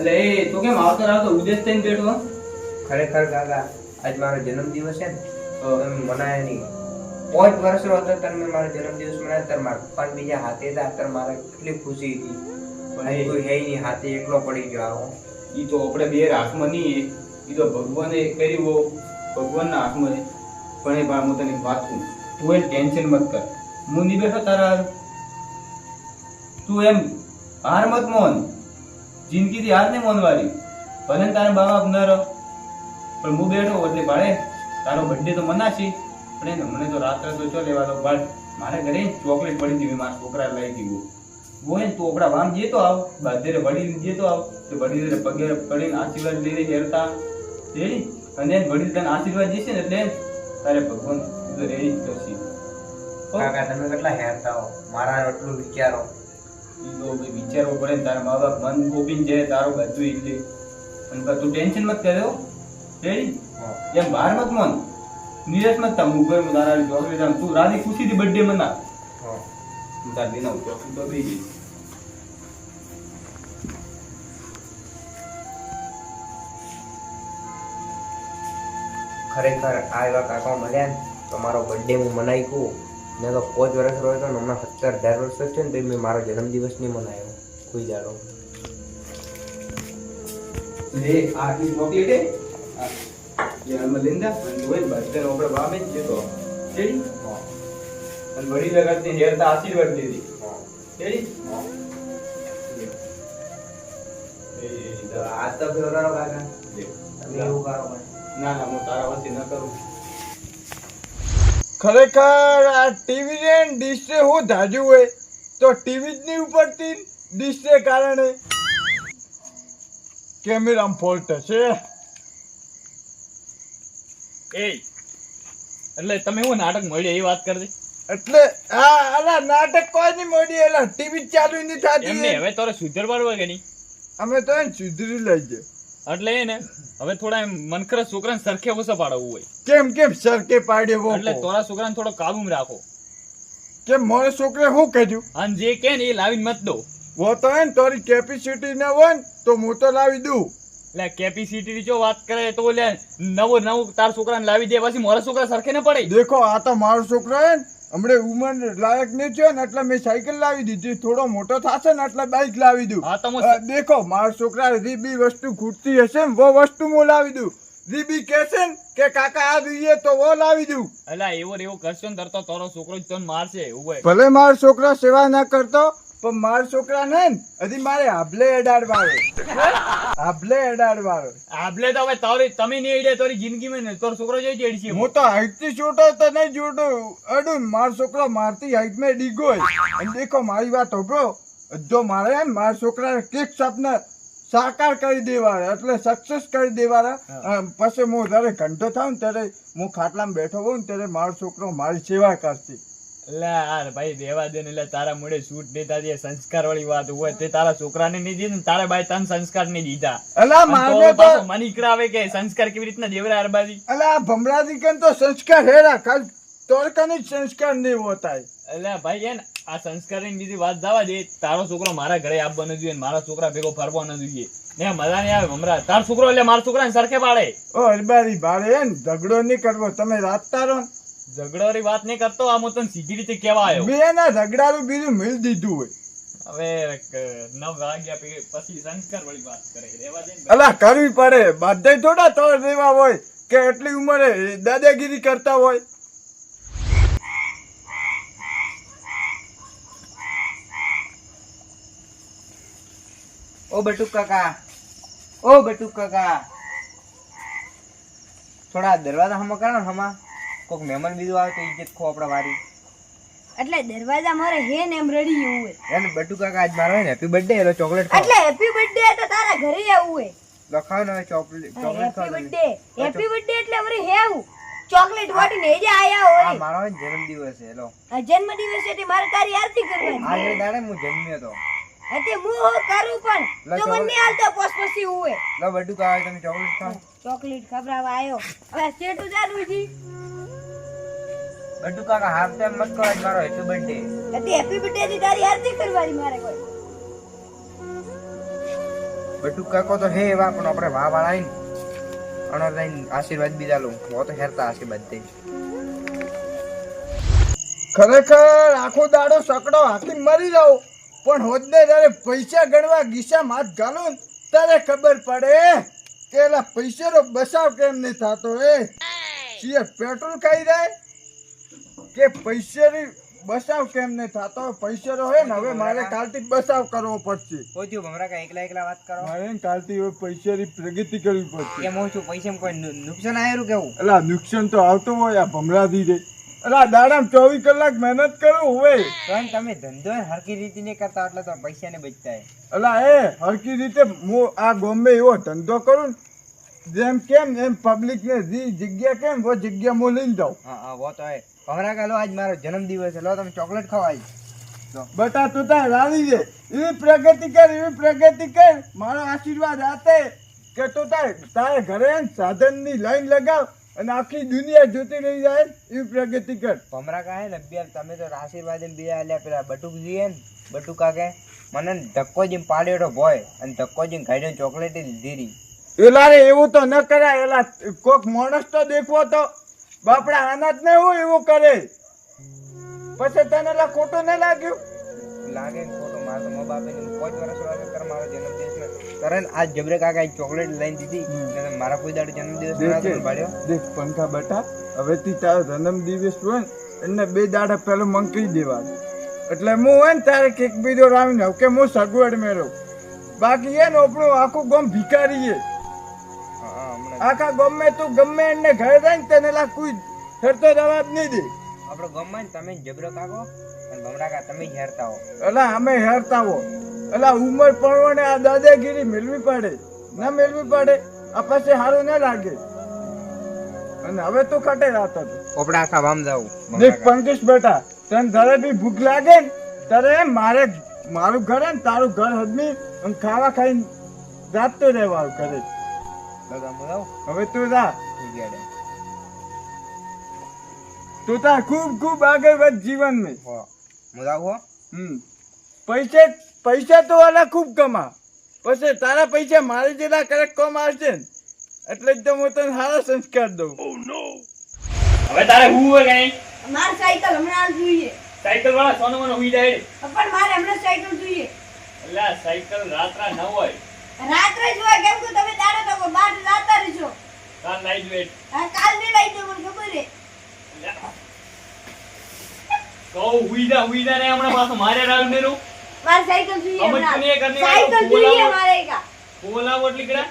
એટલે એ તો કેમ આવતો ઉદેશ થઈને બેઠો? ખરેખર કાકા આજ મારો જન્મદિવસ છે ને તો તમે મનાયા નહીં. 5 વર્ષનો હતો ત્યારે મેં મારો જન્મદિવસ મનાવ્યો ત્યારે મારા પપ્પા બીજા હાથે હતા ત્યારે મારે કેટલી ખુશી હતી. પણ કોઈ હે નહીં, હાથે એકલો પડી ગયો આવો. ઈ તો આપણે બે હાથમાં નહીં, ઈ તો ભગવાને કર્યું, ભગવાનના હાથમાં છે. પણ એ બા હું તને વાત કહું, તું એ ટેન્શન મત કર. હું નહીં બેઠો તારા હારે. તું એમ હાર મત મોન, જિંદગીથી હાર નહીં મોનવાળી. ભલે ને તારા બા બાપ ન રહો પણ હું બેઠો એટલે ભાડે તારો બર્થડે તો મનાશી. પણ એને મને તો રાત્રે તો ચો લેવા દો. બટ મારે ઘરે ચોકલેટ પડી હતી, મારા છોકરા લઈ દીધું. હોય ને તું આપણા વામ જતો આવ, બાધેરે વડીલ જતો આવ તો વડીલ પગે પડીને આશીર્વાદ લઈને હેરતા રેડી. અને વડીલ તને આશીર્વાદ દેશે ને એટલે તારે ભગવાન રેડી જ કરશે. કાકા તમે કેટલા હેરતા હો, મારા એટલું વિચારો. ઈ તો ભાઈ વિચારવું પડે ને, તારા મા બાપ મન ગોપીને જાય તારો બધું એટલે. અને તું ટેન્શન મત કર્યો રેડી. એમ બહાર મત મન, નિરાશ મત થા. હું કોઈ તારા ચોકલેટ આમ તું રાજી ખુશીથી બર્થડે મના. હું તાર દિના ચોકલેટ તો દઈ દઈશ. ખરેખર આ એવા કાકા મળ્યા ને તો મારો બર્થડે હું મનાવી કહું ને તો 5 વર્ષ રહ્યો હતો ને હમણાં 17-18 વર્ષ છે ને તો મેં મારો જન્મદિવસ નહીં મનાવ્યો કોઈ દાડો. લે આટલી ચોકલેટ હે યાર મલિંદા અને હોય બર્થડે નો આપણે બામે જ જતો રેડી. અને વડી લગાડતી હેરતા આશીર્વાદ દીધી રેડી. આજ તો ફેરવાનો કાકા તમે એવું કરો પણ. ના ના હું તારા વચ્ચે ન કરું. ખરેખર આ ટીવી ને ડિશ હું ધાર્યું હોય તો ટીવી જ નહીં ઉપડતી, ડિશ ને કારણે કેમેરામાં ફોલ્ટ હશે. એટલે તમે હું નાટક મળ્યું એ વાત કરજે. એટલે હા અલા નાટક કોઈ નહીં મોડી, એલા ટીવી ચાલુ નહીં એમને થતી. હવે તારે સુધરવાનું હોય કે નહીં? અમે તો એને સુધરી લઈ જાય. એટલે એ ને હવે થોડા એમ મનખરા છોકરાને સરખે ઓછા પાડવું હોય. કેમ કેમ સરકે પાડ્યો એટલે બોકો તારા છોકરાને થોડો કાબુમાં રાખો. કેમ મારા છોકરે શું કર્યું? અને જે કે ને એ લાવીને મત દો. वो तो है तोरी कैपेसिटी न हो तो હું તો લાવી દઉં. એટલે કેપેસિટી ની જો વાત કરે તો લે નવું તાર છોકરાને લાવી દે, પછી મારા છોકરા સરખે ન પડે. દેખો આ તો મારો છોકરો હે ને હમણે ઉંમર લાયક નહીં થયો ને એટલે મેં સાયકલ લાવી દીધી. થોડો મોટો થશે ને એટલે બાઇક લાવી દઉં. હા તો દેખો મારો છોકરા રીબી વસ્તુ ખૂટતી હશે ને वो વસ્તુ હું લાવી દઉં. રીબી કહેશે ને કે કાકા આ જોઈએ તો वो લાવી દઉં. એટલે એવું કરશો ને તરતો તારો છોકરો જ તને મારશે એવું હોય. ભલે મારો છોકરા સેવા ના કરતો પણ મારા છોકરા ને હજી મારે આભલે અડાડવાળો આભલે તો હવે તારી તમે નહીં અડે તારી જિંદગીમાં ને તારો છોકરો જઈ અડી છે. હું તો હાઈટ થી છોટો તો નહીં જોડો અડું મારો છોકરો મારતી હાઈટ માં ડીગો હોય. અને દેખો મારી વાત હોભળો, જો મારે મારા છોકરા કેક સપના સાકાર કરી દેવાના એટલે સક્સેસ કરી દેવાના. પછી હું જયારે ઘંટો થાવ ને ત્યારે હું ખાટલામાં બેઠો હોઉં ને ત્યારે મારો છોકરો મારી સેવા કરશે. એટલે યાર ભાઈ દેવા દે ને, એટલે તારા મોઢે છૂટ દેતા જે સંસ્કાર વાળી વાત હોય તે તારા છોકરાને નહીં દીધી ને તારા ભાઈ તને સંસ્કાર નહીં દીધા. અલા મારે તો મને ઈકરાવે કે સંસ્કાર કેવી રીતના દેવરા અરબાજી. અલા ભમરાજી કન તો સંસ્કાર હેરા ખાલી તોરકાની સંસ્કાર નહીં હોતા. એટલે ભાઈ એને આ સંસ્કાર ની બીજી વાત જવા દે. તારો છોકરો મારા ઘરે આવવાનો જોઈએ, મારા છોકરા ભેગો ફરવો ન જોઈએ ને મજા નહીં આવે. ભમરા તારો છોકરો એટલે મારા છોકરાને સરખે પાડે. ઓ અરબારી બારે હે ને ઝઘડો નહીં કરવો. તમે રાત તારો ઝઘડોની વાત નહીં કરતો, આ હું તને સીધી રીતે કેવા આવ્યો. બે ના ઝઘડાનું બીજું મિલ દીધું હોય. હવે 9 વાગ્યા પછી સંસ્કાર વાળી વાત કરે રેવા દે ને. અલા કરવી પડે, બધે થોડા તો રેવા હોય કે એટલી ઉંમરે દાદાગીરી કરતા હોય. ઓ બટુક કાકા થોડા દરવાજા હમા કરો હમા કોક મહેમાન બીજું આવે તો ઇજ્જત ખો આપડા વારી. એટલે દરવાજા મારે હે ને એમ રડી એવું હોય. એને બટુ કાકા આજ મારો હેપી બર્થડે એલો ચોકલેટ ખાઓ. એટલે હેપી બર્થડે તો તારા ઘરે આવું હોય. લખાવ ને ચોકલેટ ખાઓ. હેપી બર્થડે એટલે વરે હે આવું ચોકલેટ વાટીને એ જે આયા આ હોય. મારો જન્મદિવસ છે એલો. આ જન્મદિવસ એટલે મારે તારી આરતી કરવાની. આજે દાડે હું જન્મ્યો તો. એટલે હું કરું પણ તો મને નહીં હાલતો પોસ પછી હોય. લો બટુ કાકા તમે ચોકલેટ ખાઓ. ચોકલેટ ખવડાવવા આવ્યો. હવે સેટુ ચાલુ છે. બટુ કાકા હાફ ટાઈમ મત કરો, આજ મારો હેપી બર્થડે. એટલે હેપી બર્થડે થી તારી આરતી કરવાની મારે કોઈ. બટુક કાકો તો હે એવા પણ આપણે વાહ વાળા આવીને અણો લઈને આશીર્વાદ બીજા લઉં હું તો હેરતા આશીર્વાદ દઈ ખરેખર આખો દાડો સકડો હાથી મરી જાવ પણ હોદને જ્યારે પૈસા ગણવા ગીસામાં હાથ ઘાલું ને ત્યારે ખબર પડે કે એલા પૈસાનો બચાવ કેમ નહીં થતો સિયર પેટ્રોલ ખાઈ જાય કે પૈસાની બચાવ કેમ નહીં થતો પૈસાનો હે ને હવે મારે કાલથી બચાવ કરવો પડશે પોત્યું ભમરા કા એકલા વાત કરો મારે કાલથી હવે પૈસાની પ્રગતિ કરવી પડશે કેમ હું છું પૈસામાં કોઈ નુકસાન આયેલું કેવું એલા નુકસાન તો આવતું હોય આ ભમરાથી રે એલા દાડામાં 24 કલાક મહેનત કરું હોય પણ તમે ધંધો હરકી રીતે નહીં કરતા એટલે તો પૈસા ને બચતા એલા હરકી રીતે હું આ ગોમ્બે એવો ધંધો કરું ને જેમ કેમ એમ પબ્લિક ને જે જગ્યા કેમ वो જગ્યા હું લઈને જાઉં હા વો તો હે ભમરા કા લો આજ મારો જન્મદિવસ છે લો તમે ચોકલેટ ખવાય બટા તું તાર રાવી દે એવી પ્રગતિ કર મારો આશીર્વાદ આતે કે તું તારે ઘરે સાધનની લાઈન લગાવ અને આખી દુનિયા જોતી રહી જાય એવી પ્રગતિ કર ભમરા કા હે ને બે તમે તો આશીર્વાદ ને બીજા આલ્યા પેલા બટુક જીએ ને બટુકા કે મને ધક્કો જેમ પાડ્યો ભોય અને ધક્કો જેમ ગાડીને ચોકલેટ લીધી રી એલા રે એવું તો ન કરાય એલા કોક માણસ તો દેખવો તો બાપડા આના જ ને હોય એવું કરે પછી તને એલા ખોટું ન લાગ્યું લાગે ને ખોટું મારે તો મા બાપે 5 વર્ષ વાગે કર મારો જન્મદિવસ ને કરે આજ જબરે કાકા ચોકલેટ લઈને દીધી ને મારા કોઈ દાડો જન્મદિવસ ના પાડ્યો દેખ પંખા બટા હવેથી તારો જન્મદિવસ હોય ને એને 2 દાડા પહેલો મંકી દેવા એટલે હું હોય ને તારે કેક બીજો રાવીને કે હું સગવડ મેળવ બાકી એ આપણું આખું ગામ ભિખારી આખા ગામમાં તું ગમે એને ઘરે જાય ને તેને લા કોઈ ફરતો જવાબ નહીં દે આપણો ગામમાં તમે જબરો કાકો અને ભમરા કા તમે હેરતા હો એલા અમે હેરતા હો એલા ઉંમર પડવાને આ દાદાગીરી મેળવી પડે ના મેળવી પડે આ પછી સારું ના લાગે અને હવે તું ખટે રાતો પોપડા આખા વામ જાવ દેખ પંકજ બેટા તને જ્યારે બી ભૂખ લાગે ને ત્યારે મારું ઘર ને તારું ઘર હદમી અને ખાવા ખાઈને જાતો રહેવાનું કરે દાદા મુદાવ હવે તું જા ઉજાડે તું તાર ખૂબ આગળ વધ જીવન में હો મુદાવ હો પૈસા તો વાલા ખૂબ કમા પછી તારા પૈસા મારી જેટલા કરેક્ટ કોમ આવશે ને એટલે જ તો હું તને સારા સંસ્કાર દઉં હવે તારે હું હોય કઈ મારે સાયકલ હમણાં જોઈએ સાયકલ વાળા સોનો મને હુઈ જાય પણ મારે હમણાં સાયકલ જોઈએ એટલે સાયકલ રાત્રા ન હોય રાત્રે જ હોય કેમ કે તમે દાડે તો બાર રાતા રહીશો કાલ નાઈ જોઈએ કાલ ને લઈ દો મને ખબર છે કહું હુઈ જા ને હમણાં પાછો મારે રાવ મેરું મારે સાયકલ જોઈએ અમર હમણાં કને કરને સાયકલ જોઈએ મારે કા બોલાવો એટલી કરા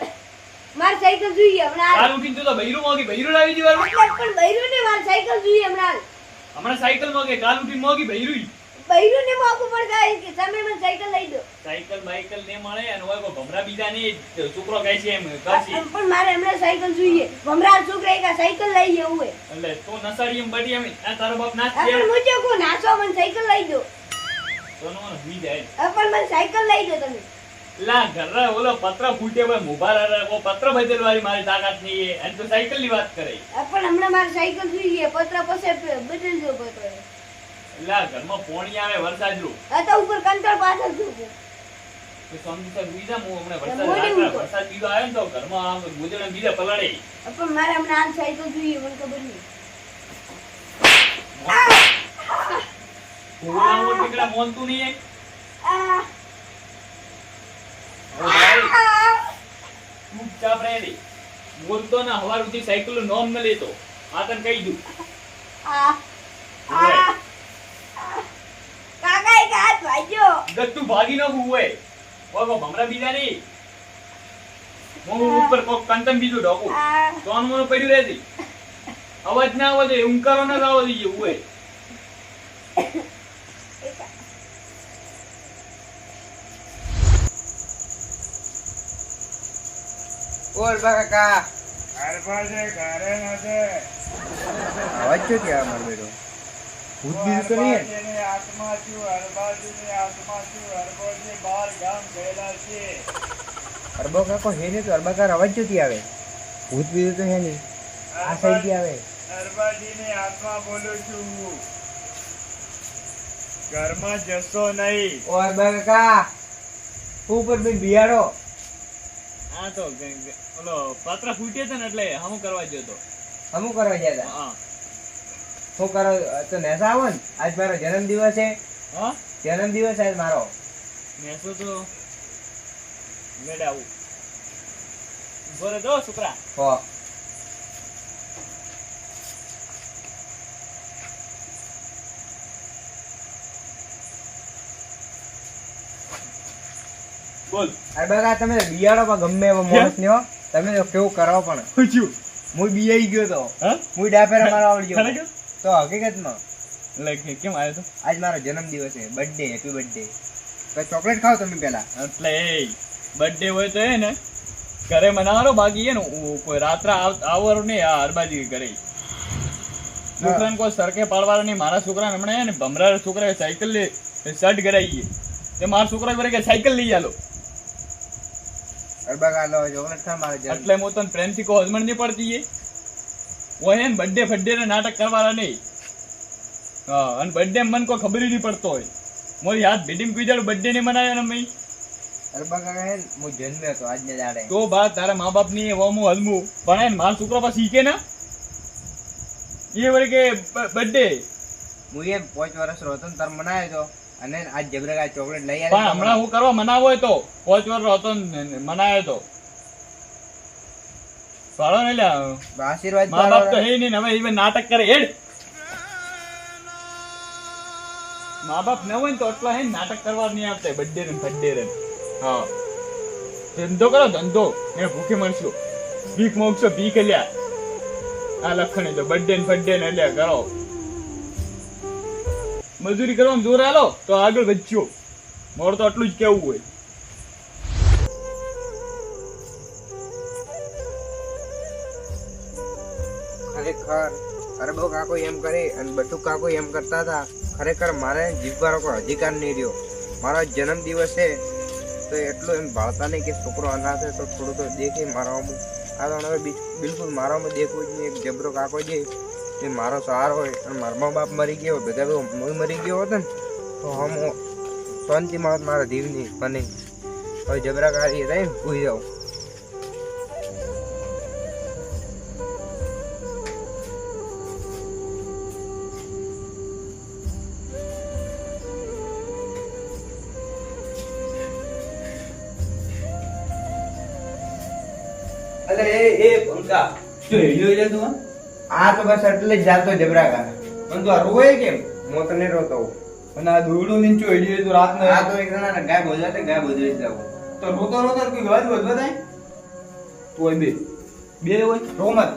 મારે સાયકલ જોઈએ હમણાં કાલ ઉઠીને તો બૈરું મોગી બૈરું લાવી દીવાનું પણ બૈરું ને મારે સાયકલ જોઈએ હમણાં સાયકલ મોગે કાલ ઉઠીને મોગી બૈરું બૈરું ને મોકું પડતા કે તમે મને સાયકલ લઈ દો સાયકલ બાઈકલ ને મળે અને હોય કો ભમરા બીજા ની છોકરો કહે છે એમ કરશી પણ મારે હમણાં સાયકલ જોઈએ ભમરા છોકરા એક સાયકલ લઈ જવું હોય એટલે તો નસાડી એમ બડી એમ આ તારો બાપ નાચ છે પણ મુજે કો નાચો મને સાયકલ લઈ દો તો નો હુઈ જાય પણ મને સાયકલ લઈ દો તમે લા ઘરે ઓલો પત્ર ફૂટે ભાઈ મોબાઈલ ઓ પત્ર બદલવાની મારી તાકાત નહીં હે અને તો સાયકલ ની વાત કરે પણ હમણાં મારે સાયકલ જોઈએ પત્ર પછી બદલજો પત્ર લા ઘરમાં પોણી આવે વરસાદ રું આ તો ઉપર કંટ્રોલ પાછળ છું તો સમજી સર બીજા મો હમણે મોડી વરસાદ બીજો આવ્યો ને તો ઘરમાં આમ ગુજણે બીજા પલાડે પણ મારે હમણાં આ સાયકલ જોઈએ મને ખબર નહીં ઓલા ટીકડા મોનતું નહીં હે આ ઓ ભાઈ ચૂપચાપ રહે રે બોલતો ના હવાર ઉઠી સાયકલ નું નામ ન લેતો આ તને કહી દઉં આ કાકા એક હાથ ભાગ્યો ગત્તુ ભાગી ન હોય ઓગો ભમરા બીજા નહીં હું ઉપર કોક કંતન બીજું ઢોકું તો મને પડ્યું રહેતી અવાજ ના આવવા દે ઉંકારો ના આવવા દઈએ હોય ઓર કાકા ઘરે નથી અવાજ ક્યો કે માર બેટો ભૂત બીજું તો નહીં હરબાજીની આત્મા છું હરબાજી બાર ગામ ગયેલા છે અરબો કાકો હે ને તો અરબા કાર અવાજ ક્યોથી આવે ભૂત બીજું તો હે નહીં આ સાઈડ થી આવે હરબાજીની આત્મા બોલું છું ઘરમાં જશો નહીં ઓ અરબા કાકા ઉપર બી બિયાડો આ તો ઓલો પાત્રા ફૂટ્યો હતો ને એટલે હમું કરવા ગયો તો. અમુક કરવા ગયા હતા. હા શું કરો તો નેસા આવો ને, આજ મારો જન્મદિવસ છે. હા જન્મદિવસ આજ મારો. મેસો તો મેળે આવું ઉભો રહે તો છોકરા. હો બોલ. અરે બગા તમે બિયાડો પણ ગમે એવો માણસ ને હો. તમે તો કેવું કરો પણ. પૂછ્યું હું બિયાઈ ગયો તો. હા હું ડાફેરા મારવા આવડી ગયો. ખરેખર? તો હકીકતમાં એટલે કેમ આવ્યો તો? આજ મારો જન્મદિવસ છે. Birthday, happy birthday. તો ચોકલેટ ખાઓ તમે પેલા. એટલે એ બર્થડે હોય તો એ ને ઘરે મનાવાનો, બાકી એ ને કોઈ રાત્રે આવવાનું નહીં. આ હરબાજી ઘરે છોકરાને કોઈ સરકે પાડવાનો નહીં. મારા છોકરાને હમણાં ને ભમરા છોકરાએ સાયકલ લે શર્ટ કરાવીએ તે મારા છોકરા વરે કે સાયકલ લઈ આલો. અરે બગા લો ચોકલેટ ખા મારો જન્મ. એટલે હું તને પ્રેમથી કોઈ હસમણ નહીં પડતી એ હોય ને બર્થડે ફડ્ડે ને નાટક કરવાના નહીં. હા અને બર્થડે મને કોઈ ખબર નહીં પડતો હોય. મારી હાથ ભેટીમાં કીધું બર્થડે નહીં મનાયો ને મેં. અરે બગા હે ને, હું જન્મ્યો હતો આજને દાડે. તો બા તારા મા બાપ ની હું હલમું પણ હે ને મારા છોકરો પાસે શીખે ને એ વળી કે બર્થડે. હું એ 5 વર્ષનો હતો ને તાર મનાયો હતો. અને આજ જબરગા ચોકલેટ લઈ પણ આવ્યો. હમણાં હું કરવા મનાવો હોય તો 5 વર્ષ હતો ને મનાયો તો પાડો ને લ્યા. આશીર્વાદ મા બાપ તો પાડો. હે નહીં ને હવે એ નાટક કરે હેડ. મા બાપ ન હોય ને તો એટલા હે ને નાટક કરવા નહીં આવતા બર્થડે ને ફડ્ડે ને. હા ધંધો કરો ધંધો એને ભૂખે મળશો ભીખ મોગશો ભીખ લ્યા. આ લખણી તો બર્થડે ને ફડ્ડે ને લ્યા કરો. મજૂરી કરવામાં જોર આલો તો આગળ વધ્યો. મોર તો આટલું જ કેવું હોય. ખરેખર અરબો કાકો એમ કરે અને બટુ કાકો એમ કરતા હતા. ખરેખર મારે જીવવાનો કોઈ અધિકાર નહીં રહ્યો. મારો જન્મદિવસ છે તો એટલું એમ ભાળતા નહીં કે છોકરો અનાથ છે તો થોડું તો દેખે મારામાં. આ તો હવે બિલકુલ મારામાં દેખવું જ નહીં. એક જબરો કાકો છે એ મારો સહારો હોય અને મારા મા બાપ મરી ગયો ભેગા હું મરી ગયો હતો ને તો હમ શાંતિ મળત મારા જીવની મને. હવે જબરા કાઢી રહી ને ભૂઈ જાઉં. અલે એ પંકા જો હેડ્યો છે તું આ તો બસ એટલે જ જાતો જબરા કાઢે. પણ તું આ રોય કેમ? હું તો નહીં રોતો. અને આ દોરડું નીચો હેડ્યો તો રાત આ તો એક જણા ગાય બોલવા ગાય બોલવા જ જાવ. તો રોતો રોતો કોઈ વાત વધવા થાય તું હોય બે હોય રોમત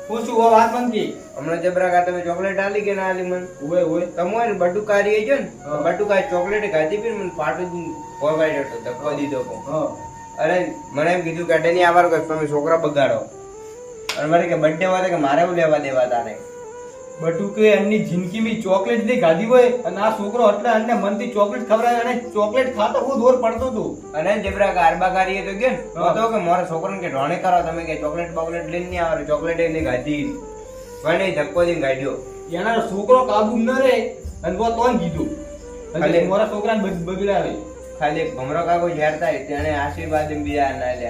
પૂછું ઓ વાત બનતી હમણાં જબરા કા તમે ચોકલેટ આલી કે ના આલી મને? હોય હોય તમે ને બટુકા રહી ગયો ને હા. બટુકા ચોકલેટ ખાધી પી મને પાટું ખોવાઈ જતો ધક્કો દીધો કો. હા અરે મને એમ કીધું કે અડે નહીં આવવાનું કે તમે છોકરા બગાડો. અને મને કે બર્થડે વાળે કે મારે એવું લેવા દેવા તારે. બટુકે એમની જિંદગીમાં ચોકલેટ ની ગાધી હોય અને આ છોકરો એટલે એને મનથી ચોકલેટ ખવડાવે અને ચોકલેટ ખાતો બહુ દોર પડતો હતું. અને જબરા કા અરબા કાઢીએ તો કે હા. તો કે મારા છોકરાને કે ઢોણે કરો તમે કે ચોકલેટ બોકલેટ લઈને નહીં આવે. ચોકલેટ એને ગાધી વણે ધક્કો દઈને ગાડ્યો. એના છોકરો કાબુ ન રહે અને વો તોન કીધું અને ખાલી- મારા છોકરાને બગડાવે. ખાલી એક ભમરો કાકો ઝેર થાય તેને આશીર્વાદ એમ બીજા ના લે.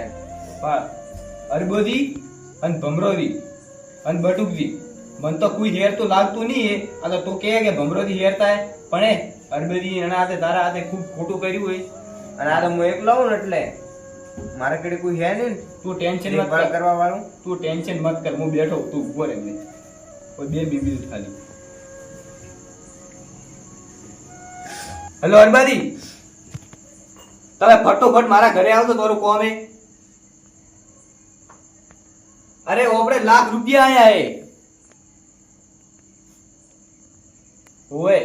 હા અરબોદી અને ભમરોદી અને બટુકજી મન તો કોઈ હેર તો લાગતું નહીં. આ તો તું કે ભમરોદી હેર થાય પણ એ અરબોદી એના હાથે તારા હાથે ખૂબ ખોટું કર્યું હોય. અને આ તો હું એકલો હું ને એટલે મારા કડે કોઈ હે નહીં ને તું ટેન્શન મત દેખભાળ કર. કરવા વાળું. તું ટેન્શન મત કર હું બેઠો તું ઉભો રહે ને કોઈ બે મિનિટ ખાલી. હેલો અરબાદી તમે ફટોફટ મારા ઘરે આવતો તારું કોમે. અરે ઓપડે લાખ રૂપિયા આયા હે ઓય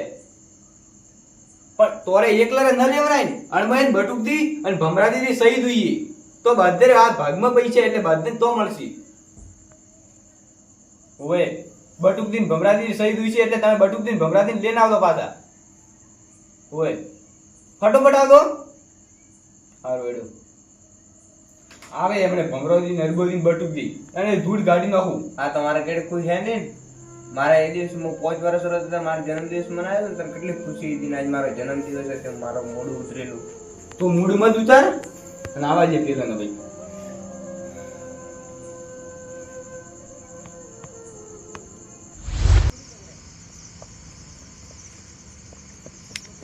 પણ તોરે એકલા ન લેવરાય ને અણમયન બટુકથી અને ભમરાદીની સહી જોઈએ તો બધે આ ભાગમાં પૈસા એટલે બધે તો મળશે. ઓય બટુકદીન ભમરાદીની સહી જોઈએ એટલે તમે બટુકદીન ભમરાદીને લઈને આવતો પાછા. ઓય ફટોફટ આવતો. હારું એડો આવે એમણે ભમરાદી નરગોદી બટુકદી અને ધૂળ ગાડી નાખું. આ તો મારા કડે કોઈ હે નહીં ને. મારા એ દિવસ હું 5 વર્ષ હતો મારો જન્મદિવસ મનાવ્યો ને તને કેટલી ખુશી હતી ને આજ મારો જન્મદિવસ છે મારો મોઢું ઉતરેલું. તો મૂડ મત ઉતાર અને આવા જે પેલા ભાઈ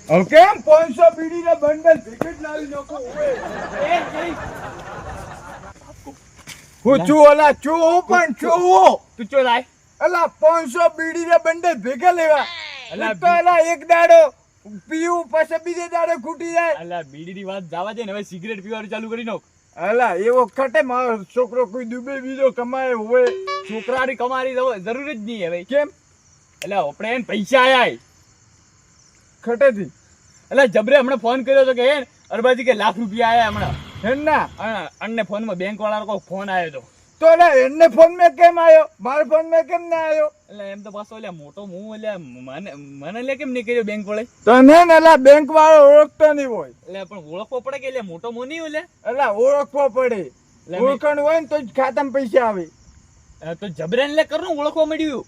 હવે કેમ 500 બીડીના બંડલ ભેગા જ લાવી નાખો ઓય એ જઈ હું છું ઓલા છું હું પણ છું હું. તું ચો લાય અલા 500 બીડીના બંડલ ભેગા લેવા અલા એક તો અલા એક દાડો પીવું પછી બીજે દાડો ખૂટી જાય. અલા બીડીની વાત જવા દે ને, હવે સિગરેટ પીવાનું ચાલુ કરી નાખ. અલા એવો ખટે મારો છોકરો કોઈ દુબઈ બીજો કમાય હોય છોકરાની કમારી જરૂર જ નહીં હવે. કેમ એટલે આપણે એને પૈસા આયા ખટેથી એટલે જબરે હમણાં ફોન કર્યો તો કે હે અરબાજી કે લાખ રૂપિયા આયા હમણાં. હેના અન્ને ફોનમાં બેંક વાળાનો કોઈ ફોન આવ્યો તો. તો અલા એને ફોન મેં કેમ આવ્યો મારા ફોન મેં કેમ ના આવ્યો એટલે એમ તો પાછો એટલે મોટો હું એટલે મને લે કેમ નહીં કર્યો બેંક વાળે. તને ને અલા બેંક વાળો ઓળખતો નહીં હોય એટલે પણ ઓળખવો પડે કે એટલે મોટો મો નહીં એટલે. અલા ઓળખવો પડે એટલે મેં- ઓળખાણ હોય ને તો જ ખાતામાં પૈસા આવે. તો જબરે લે કરનું ઓળખવા મળ્યું.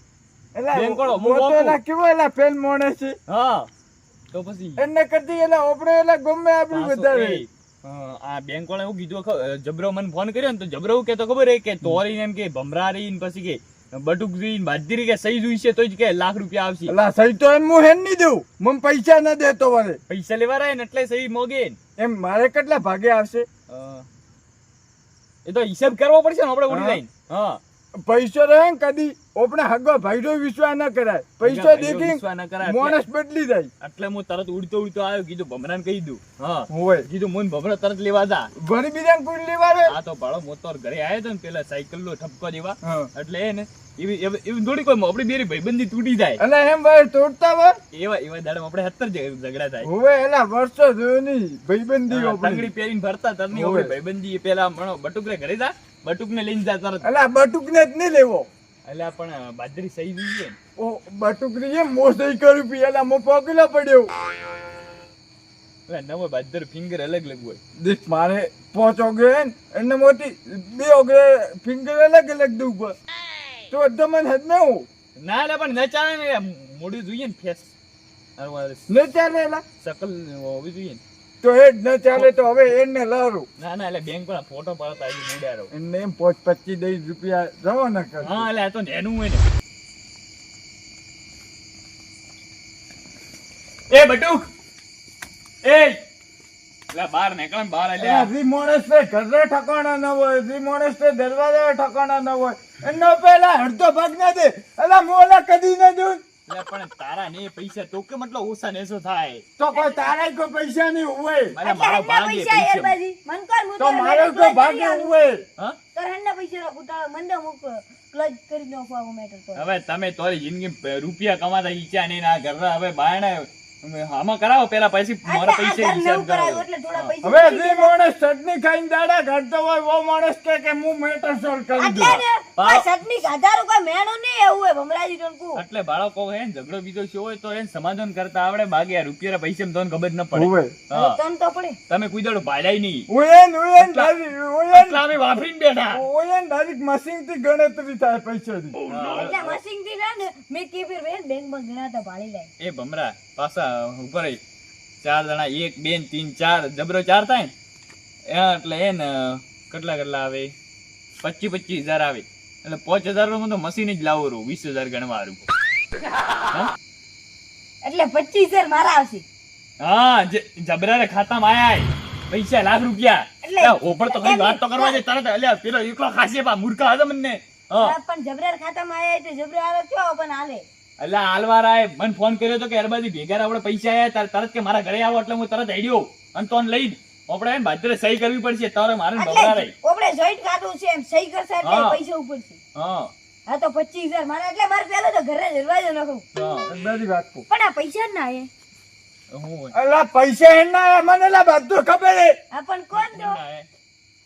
એલા બેંક વાળો, વો તો હું એલા કેવો એલા ફેલ માણસ છે હા તો પછી એને કરતી એલા આપણે એલા ગમે આપી પાછો વધારે એ, આ બેંક વાળા એવું કીધું જબરો મને ફોન કર્યો ને તો જબરો એવું કેતો ખબર હે કે તોરી એમ કે ભમરારી ને પછી કે બટુકરી ને બાજરી કે સહી જોઈ છે તો જ કે લાખ રૂપિયા આવશે. એલા સહી તો એમ હું હેન નહીં દઉં મને પૈસા ન દેતો વરે પૈસા લેવા રહે ને એટલે સહી મોગે ને. એમ મારે કેટલા ભાગે આવશે એ તો હિસાબ કરવો પડશે ને આપણે ઉડી લઈને. હા પૈસો રહે ને કદી આપણે હગો ભાઈનો વિશ્વાસ ન કરાય પૈસો ભાઈનો દેખી વિશ્વાસ ન કરાય એટલે- માણસ બદલી જાય એટલે હું તરત ઉડતો ઉડતો આવ્યો, કીધું ભમરાને કહી દઉં. હા હોય કીધું મને ભમરા તરત લેવા જા. ભરી બીજા કોઈ લેવા રે આ તો ભાડો મોતોર ઘરે આવ્યો તો ને પેલા સાયકલ નો ઠપકો દેવા હા. એટલે એ ને એવી થોડી કોઈ આપણી બેરી ભાઈબંધી તૂટી જાય. અને એમ ભાઈ તોડતા વર એવા દાડા આપણે 70 ઝઘડા થાય. હોય એલા વર્ષો જોની ભાઈબંધી હા, આપણી. તંગડી પહેરીને ફરતા તરની હોવે. આપણી ભાઈબંધી પેલા મણો બટુકરે ઘરે જા, બટુકને લઈને જા તરત. એલા બટુકને જ નહીં લેવો એટલે પણ બાજરી સહી જોઈએ ને. ઓ બટુકરી એ મોસઈ કર્યું પી એલા મો પગલો પડ્યો એટલે નવો બાજર ફિંગર અલગ અલગ હોય. દેખ મારે 5 ઓગળે ને એને મોટી 2 ઓગળે ફિંગર અલગ અલગ દઉં પર તો તમને હદ ન હું ના એટલે પણ ન ચાલે ને મોઢું જોઈએ ને ફેસ ન ચાલે એલા શકલ હોવી જોઈએ ને. તો એ જ ન ચાલે તો હવે એને લારું ના ના એટલે બેંક વાળા ફોટો પાડતા આવી મોડારો. એને એમ 25 રૂપિયા રવાના કર હા એટલે આ તો નેનું હોય ને. એ બટુક એ એટલે બહાર નીકળ ને બહાર એટલે રી માણસ ને ઘરે ઠકાણા ન હોય રી માણસ ને દરવાજા ઠકાણા ન હોય એનો પેલા અડધો ભાગ ના દે એલા મોલા કદી ન દઉં એટલે પણ તારા ને પૈસા તો કે મતલબ ઓછા ને એસો થાય. તો કોઈ તારા કોઈ પૈસા નહીં હોય મારા મારો ભાગ એ પૈસા પૈસા. યારબાજી મન કર હું તો મારો કોઈ ભાગ હોય હા તો હેન્ના પૈસા નો ઉતાળ મંદો મુક ક્લચ કરી નો ફાવો મેટર તો હવે તમે તારી જિંદગી રૂપિયા કમાતા ઈચ્છા નહીં ના ઘરના હવે બાયણે આમાં કરાવો પેલા પછી મારા પૈસા હિસાબ કરો. એટલે થોડા પૈસા હવે જે માણસ ચટણી ખાઈને દાડા કાઢતો હોય વો માણસ કે હું મેટર સોલ્વ કરી એટલે દઉં ને કોઈ સટની સાધારો કોઈ મેણો નહીં એવું હોય ભમરાજી ટોનકુ એટલે બાળકો હે ને ઝઘડો બીજો શું હોય તો એને સમાધાન કરતા આવડે, બાકી આ રૂપિયા પૈસા તમને ખબર ન પડે. હોય હા તન તો પડે તમે કોઈ દાડો ભાડાય નહીં. ઓયન ડાયરેક્ટ એટલે અમે વાપરીને બેઠા. ઓયન ડાયરેક્ટ મશીન થી ગણતરી થાય પૈસાની એટલે મશીન થી ને મેં કે ફેર વેન બેંક માં ગણાતા ભાળી લે એ ભમરા પાછા ઉપર ય 4 જણા 1 2 3 4 જબરો 4 થાય ને એટલે એ ને કેટલા આવે 25,000 આવે એટલે 5,000 નું તો મશીન જ લાવો રૂ 20,000 ગણવા રૂ. એટલે 25,000 મારા આવશે હા જબરારે ખાતામાં આયા પૈસા લાખ રૂપિયા. એટલે એટલે ઓપર તો ખરી વાત તો કરવા દે તરત. એટલે પેલો એકલો ખાસે પા મૂર્ખા હતા મને. હા હા, પણ જબરાર ખાતામાં આયા એટલે જબરાર કયો પણ હાલે એટલે હાલવારાએ મને ફોન કર્યો તો કે અરબાજી ભેગા આપણે પૈસા આયા તરત કે મારા ઘરે આવો એટલે હું તરત હેડ્યો અને તોન લઈ આપણે એને બાજરે સહી કરવી પડશે તારે મારે ને બબરા રહી. એટલે આપણે જોઈન્ટ ખાતું છે એમ સહી કરશે એટલે હા. પૈસા ઉપર છે હા હા તો 25,000 મારા એટલે મારે પેલો તો ઘરે દરવાજો નાખું હા બધી વાત કહું પણ આ પૈસા જ ના આયે હું અલા પૈસા એના મને એલા બધું ખબર હે આ પણ કોણ દો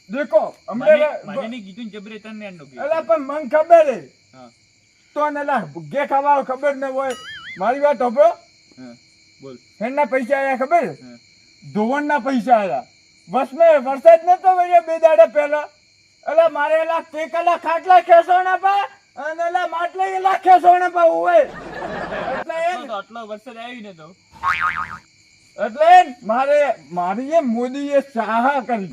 દેખો મને અમને નહીં કીધું ને જબરે તને એનું કીધું. એલા પણ મને ખબર હે હા તો ને એલા ગે ખાવા ખબર ન હોય મારી વાત હોબો હા બોલ. એના પૈસા આયા ખબર હે? હા. ધોવણના પૈસા આયા વસમે વરસાદ નતો વળ્યો 2 દાડા પહેલા એલા મારે એલા ટેકલા ખાટલા ખેસોણા પા અને એલા માટલા એલા ખેસોણા પા હોય એટલે એમ તો આટલો વરસાદ આવી ને તો એટલે એમ મારી એ મોદીએ સહાય કરી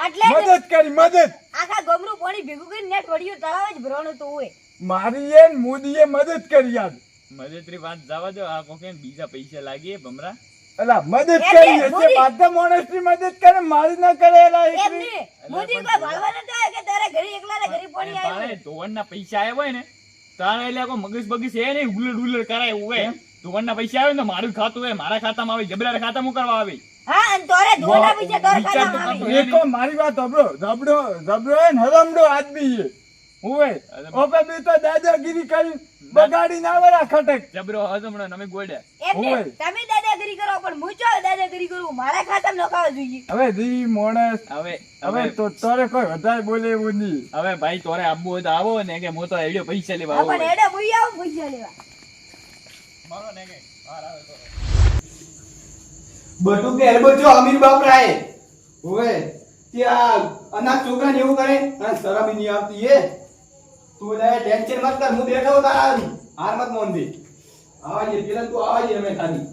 એટલે જ મદદ કરી મદદ આખા ગમરું પાણી ભેગું કરીને નેટ વળ્યું તળાવ જ ભરવાનું તો હોય મારી એ મોદીએ મદદ કરી યાર મજેત્રી વાત જવા દો. આ કોકે બીજા પૈસા લાગીએ ભમરા અલા મદદ એટલે કરી હશે મોદી- બધા માણસની મદદ કરે મારી ના કરે એલા એમ એકલી. નહીં. મોદી કોઈ ભાળવા નતો આવ્યો કે તારે ઘરે એકલાને ઘરે પાણી આવ્યું. ભાણે ધોવણના પૈસા આવ્યા હોય ને તારે એટલે કોઈ મગજ બગીસ એ નહીં ઉલટ ઉલટ કરાય એવું હોય ધોવણના પૈસા આવે ને તો મારું ખાતું હોય મારા ખાતામાં આવે જબરા ખાતામાં કરવા આવે હા, અને તોરે ધોવાના પૈસા તોરે વિચાર તો ખાતામાં કરતો. આવે. એકો મારી વાત સાંભળો જબરો હે ને હરમડો આદમી છે હોય ઓપે બી તો દાદાગીરી કરી બગાડી ના વરા ખટક જબરો હજમણો અમે ગોડ્યા એમ નહીં. હોય. તમે દાદાગીરી કરો પણ હું ચો દાદાગીરી કરું મારા ખાતામાં નખાવા જોઈએ. હવે રી માણસ હવે હવે તો તારે કોઈ વધારે બોલે એવું નહીં હવે ભાઈ તોરે આવવું હોય તો આવો ને કે હું તો એડિયો પૈસા લેવા હા, આવો પણ એડે મુઈ આવું પૈસા લેવા. મારો ને કે બહાર આવે તો બટુ કે એલ્બો જો અમીર બાપ રાય ઓય ત્યાં અનાથ છોકરાને એવું કરે અને શરમ નહીં આવતી એ તું લે ટેન્શન મત કર હું બેઠો હું તારા હાર મત મોંધી આવાજે પેલા તું આવાજે અમે ખાલી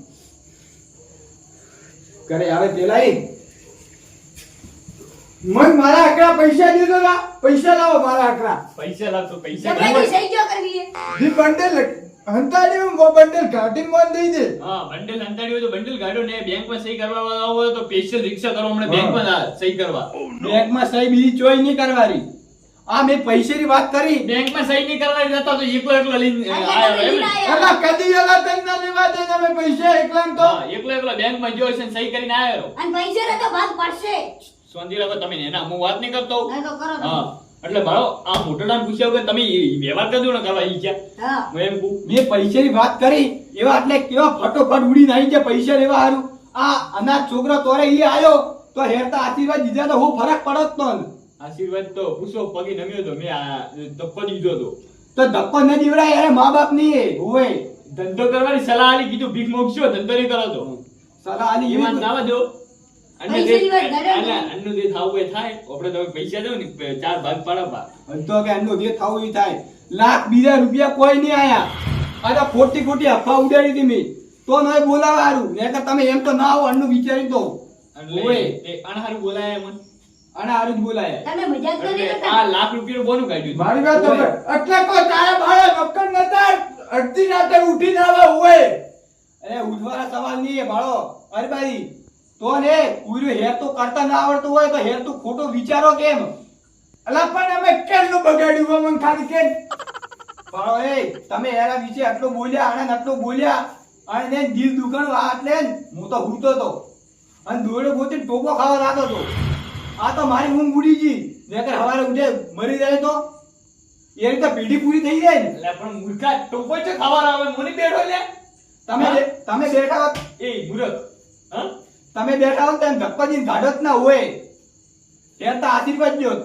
કરે આવે પેલા ઈ મન મારા આકડા પૈસા દીધો ના પૈસા લાવો મારા આકડા પૈસા લાવતો પૈસા તમે લાવો. કી સહી જો કરવી છે? જી બંડલ હંતાડી હું બંડલ ઘાટીને મન દઈ દે હા બંડલ અંતાડી હોય તો બંડલ કાઢો ને બેંકમાં સહી કરવા આવો હોય તો સ્પેશિયલ રિક્ષા કરો હમણાં બેંકમાં સહી કરવા બેંકમાં સહી બીજી ચોઈ નહીં કરવાની આ મેં પૈસાની વાત કરી બેંકમાં સહી નહીં કરવાની જતા તો એકલો લઈને અહીંયા આવ્યો તમે એમ ને? લઈને આયા. એલા કદી એલા તને લેવા દે તમે પૈસા એકલા તો હા, એકલો બેંકમાં ગયો છે ને સહી કરીને આવ્યો અને પૈસાનો તો ભાગ પડશે. સોંધીરા તમે એના હું વાત નહીં કરતો હા, તો કરો તમે. હા એટલે મારો આ મોટોડાને પૂછ્યા વગર તમે વ્યવહાર કરજો ને કરવા ઈ ક્યાં હા. હું એમ કહું મેં પૈસાની વાત કરી એવા એટલે કેવા ફટોફટ ઉડીને આવી ગયા પૈસા લેવા હારું આ અનાથ છોકરો તોરે ઈ આયો તો હેરતા આશીર્વાદ દીધા તો હું ફરક પડત તો આશીર્વાદ તો પૂછો પગે નમ્યો તો મેં આ ધક્કો દીધો તો તો ધક્કો ન દીવડાય અરે મા બાપ ની હોય ધંધો કરવાની સલાહ આલી કીધું ભીખ મોકશો ધંધો નહીં કરો તો સલાહ આલી ઈમાન એવી નાવા દો અન્ય પૈસાની વાત કરે ને. અન્નનું જે થાવું એ થાય આપણે તમે પૈસા દો ને 4 ભાગ પાડવા તો કે એનું જે થાવું ઈ થાય લાખ બીજા રૂપિયા કોઈ નહીં આયા આ તો ખોટી ખોટી અફવા ઉડાડી હતી મેં તો નય બોલાવા હારું નહીંતર તમે એમ તો ના આવો અન્નું વિચારી તો એટલે ઓય. તે અણહારું બોલાય મને અને હારું જ બોલાયા તમે મજાક કરી એટલે નતા? આ લાખ રૂપિયાનું બોનું કાઢ્યું મારી વાત તો એટલે કોઈ તારા ભાડે નોકર નતા અડધી રાતે ઉઠીને આવા હોય અરે ઉઠવાના સવાલ નહીં એ ભાળો અરે ભાઈ તો ને પૂરું હેર તો કરતા ના આવડતું હોય તો હેર તો ખોટો વિચારો કેમ અલા પણ અમે કેમનું બગાડ્યું હોય મને ખાલી કે ભાળો એ તમે એના વિશે આટલું બોલ્યા અને આટલું બોલ્યા અને ને દિલ દુખાણું આ એટલે ને હું તો ભૂતો તો અને દોડે ગોતી ટોપો ખાવા લાગતો તો આ તો મારી ઊંઘ ઉડી ગઈ નહીંતર સવારે ઉઠે મરી જાય તો એ રીતે પીઢી પૂરી થઈ જાય ને એટલે પણ મૂર્ખા ટોપો છે ખાવા આવે મોની બેઠો લે તમે બેઠા હોત એ મૂર્ખ હા તમે બેઠા હોત ને ધક્કો દઈને કાઢો જ ના હોય ત્યારે તો આશીર્વાદ દ્યો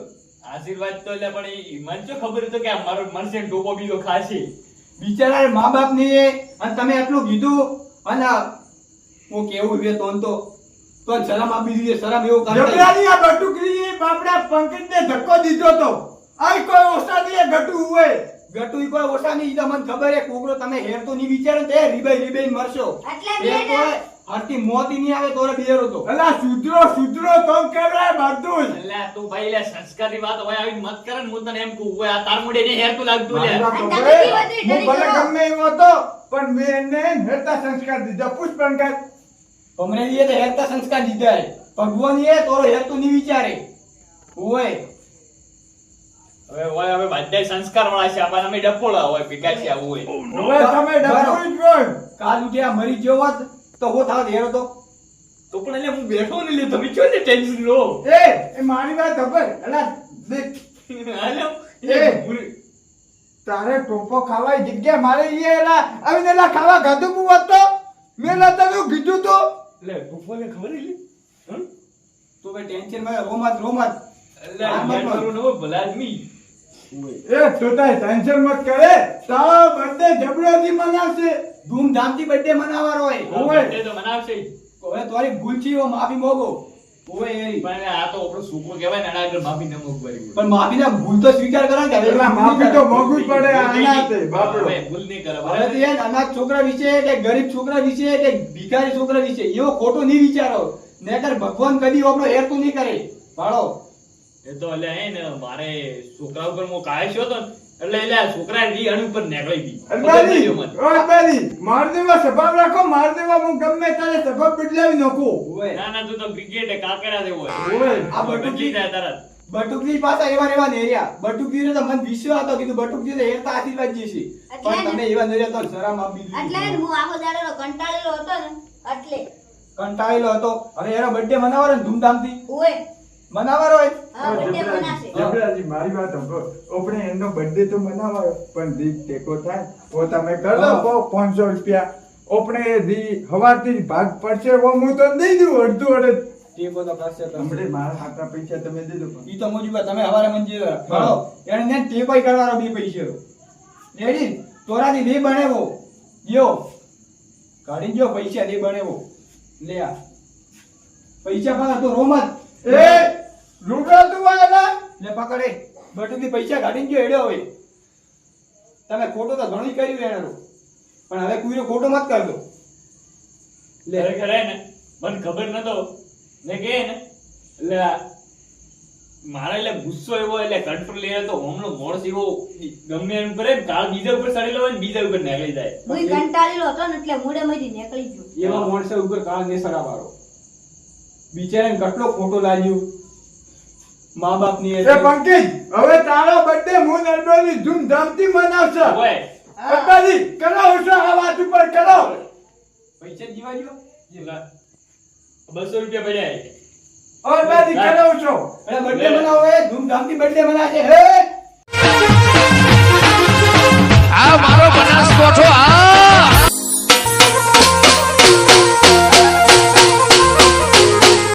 આશીર્વાદ તો એટલે પણ ઈ મને શું ખબર હતો કે આ મારો મરશે ને ટોપો બીજો ખાશે બિચારા મા બાપ ની અને તમે આટલું કીધું અને હું કેવું રે તો શરમ આપી દીધી શરમ એવું કરે જબરાની આ બટુકરી બાપડા પંકજને ધક્કો દીધો તો આઈ કોઈ ઓસાની એ ગટુ હોય ગટુઈ કોઈ ઓછા નહીં તો મને ખબર હે કોકરો તમે હેર તો નહીં વિચારો તે રીબાઈ મરશો આટલા હેર બે તો ને. હરતી મોતી નહીં આવે તોરે બેરો તો અલા સુધરો તો કેવડાય બધું જ. એટલે તું ભાઈ લે સંસ્કારની વાત હોય આવી મત કરે ને હું તને એમ કહું હોય આ તાર મુડે ને હેરતું લાગતું લે મારી વાત અને તો તમે ભાઈ, કેવા દી હું ડરી ભલે ગયો? ગમે એવો હતો પણ મેં એને હેરતા સંસ્કાર દીધા પૂછ પંકજ અમરેલી એ તો હેરતા સંસ્કાર દીધા હે ભગવાન એ તોરો હેર તો નહીં વિચારે હોય હવે બધા સંસ્કાર વાળા છે આપણને અમે ડપોળા હોય ભેગા છે આવું હોય હવે તમે ડબોળી જ હોય. કાલ ઉઠ્યા મરી ગયો હોત તો હું થાત હેરો તો તો પણ એટલે હું બેઠો ને લે તમે ક્યાં ને ટેન્શન લો એ મારી વાત ખબર અલા દેખ હાલો એ. તારે ટોપો ખાવાય જગ્યા મારે ઈ એલા આવીને એલા ખાવા ગાધું હું હતો મેં નતા તો કીધું તો એટલે ટોપોને ખબર લે હમ તો ભાઈ ટેન્શન માં રોમત એટલે યાર મારું નવો ભલા આદમી એ છોટાઈ ટેન્શન મત કરે તારો બર્થડે જબરોથી મનાવશે ધૂમધામથી બર્થડે મનાવવાનો હોય ઓય. તે તો મનાવશે જ. હવે તારી ભૂલ છે એવો માફી માંગો ઓય એરી પણ આ તો આપણો છોકરો કહેવાય ને એના આગળ માફી ન માંગવાની હોય. પણ માફીના ભૂલ તો સ્વીકાર કરો ને હવે એલા માફી તો મોંઘું જ પડે ભૂલ નહીં. આના તે બાપડો હવે ભૂલ નહીં કરે હવે બરાબર? તો યાર અનાથ છોકરા વિશે કે ગરીબ છોકરા વિશે કે ભિખારી છોકરા વિશે એવો ખોટો નહીં વિચારો નહીંતર ભગવાન કદી આપણો હેર તો નહીં કરે ભાળો એ તો એટલે હે ને મારે છોકરા ઉપર હું કાય છો તો ને એટલે આ છોકરા રી અણ ઉપર નીકળી ગઈ અરબાજી, ઓ અરબાજી, માર દેવા સ્વભાવ રાખો, માર દેવા હું ગમે ત્યારે સ્વભાવ બદલાવી નાખું. ઓય ના ના તું તો ક્રિકેટ કાકડા જેવો ઓય, આ બટુકી બચી જાય તરત બટુકજી પાછા એવા ને એવા નેર્યા. બટુકજીને તો મને વિશ્વાસ હતો, કીધું બટુકજી તો હેરતા આશીર્વાદજી છે. પણ તમે એવા નેર્યા તો શરમ આપી એટલે દીધી. હું આખો દાડો કંટાળેલો હતો ને એટલે કંટાળેલો હતો. હવે એનો બર્થડે મનાવવાનો ને ધૂમધામથી ઓય મનાવવાનો હોય. હા બર્થડે મનાશે જબરાજી, મારી વાત સાંભળો. આપણે એનો birthday તો મનાવાયો, પણ દી ટેકો થાય તો તમે કર દો 500 રૂપિયા. આપણે દી હવારથી ભાગ પડશે એવો હું તો દઈ દઉં અડધું અડધ. ટેકો તો કરશે તો. હમણાં મારા હાથના પૈસા તમે દઈ દો પણ. ઈ તો મોજુબા તમે હવારે મંજી ભરો. એને ને ટેકોય કરવાનો બે પૈસે. લેડી તોરાથી બે બનેવો. યો કાઢી ગયો પૈસા દે બનેવો. લે આ પૈસા પાછા તો રોમત. એ રૂગા તું વાળા લે પકડે બટુથી પૈસા કાઢી ગયો હેડ્યો હવે. તમે ખોટો તો ઘણું કર્યું એનારો, પણ હવે કોઈનો ખોટો મત કરજો. લે ખરેખર હે ને મને ખબર નતો ને કે ને એટલે મારા એટલે ગુસ્સો એવો એટલે કંટ્રોલ એ તો હમણો મોણસ એવો ગમે એમ કરે ને કાળ બીજા ઉપર ચડેલો હોય ને બીજા ઉપર નીકળી જાય હું કંટાળેલો હતો ને એટલે મોડે માંથી નીકળી ગયો એવા માણસો ઉપર કાળ બેસડા વાળો બિચારાને કેટલો ખોટો લાગ્યો મા બાપની એ પંકજ, હવે તારો birthday હું નરડોની ધૂમધામથી મનાવશે. ઓય અરબાજી, કરાવો છો આ વાત ઉપર કરો. પૈસા જીવા જો. લા, 200 રૂપિયા પડ્યા અરબાજી, કરાવો છો. એટલે બર્થડે મનાવો એ ધૂમધામથી બર્થડે મનાશે. હે